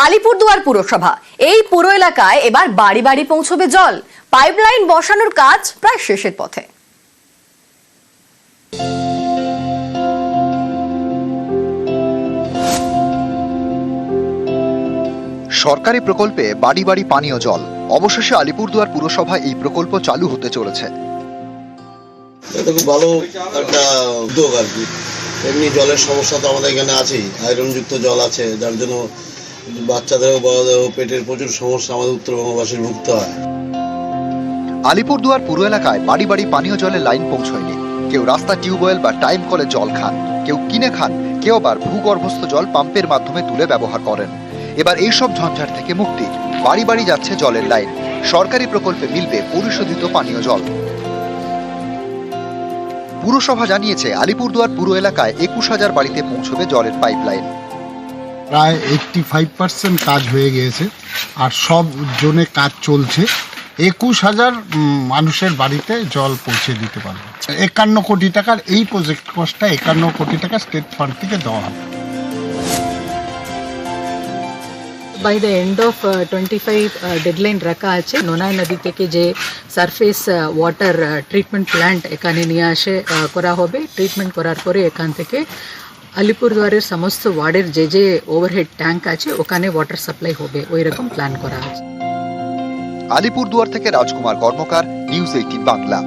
আলিপুরদুয়ার পুরসভা এই পুর এলাকায় এবার বাড়ি বাড়ি পৌঁছবে জল। পাইপলাইন বসানোর কাজ প্রায় শেষের পথে। সরকারি প্রকল্পে বাড়ি বাড়ি পানীয় জল। অবশেষে আলিপুরদুয়ার পুরসভায় এই প্রকল্প চালু হতে চলেছে। এটা খুব ভালো একটা উদ্যোগ আর কি। এমনি জলের সমস্যা তো আমাদের এখানে আছেই, আয়রনযুক্ত জল আছে, যার জন্য বাচ্চাদেরও বড়দেরও পেটের প্রচুর সমস্যা আমাদের উত্তরবঙ্গবাসীর ভুগতে হয়। আলিপুরদুয়ার পুর এলাকায় বাড়ি বাড়ি পানীয় জলের লাইন পৌঁছয়নি। কেউ রাস্তা টিউবওয়েল বা টাইম কলে জল খান, কেউ কিনে খান, কেউ আবার ভূগর্ভস্থ জল পাম্পের মাধ্যমে তুলে ব্যবহার করেন। এবার এইসব ঝঞ্ঝাট থেকে মুক্তি, বাড়ি বাড়ি যাচ্ছে জলের লাইন। সরকারি প্রকল্পে মিলবে পরিশোধিত পানীয় জল। পুরসভা জানিয়েছে আলিপুরদুয়ার পুর এলাকায় 21,000 বাড়িতে পৌঁছবে জলের পাইপলাইন। প্রায় 85% কাজ হয়ে গিয়েছে আর সব জোনে কাজ চলছে। 21,000 মানুষের বাড়িতে জল পৌঁছে দিতে পারবে। 51 কোটি টাকার এই প্রজেক্ট কস্টটা 51 কোটি টাকা স্টেট ফান্ড থেকে দেওয়া হবে। By the end of 25 deadline রাখা আছে। নোনাই নদী থেকে যে সারফেস ওয়াটার ট্রিটমেন্ট প্ল্যান্ট এখানে নিয়ে আসে করা হবে। ট্রিটমেন্ট করার পরে এখান থেকে আলিপুরদুয়ারের সমস্ত ওয়ার্ডের যে যে ওভারহেড ট্যাঙ্ক আছে ওখানে ওয়াটার সাপ্লাই হবে, ওই রকম প্ল্যান করা আছে। আলিপুরদুয়ার থেকে রাজকুমার কর্মকার, নিউজ 18 বাংলা।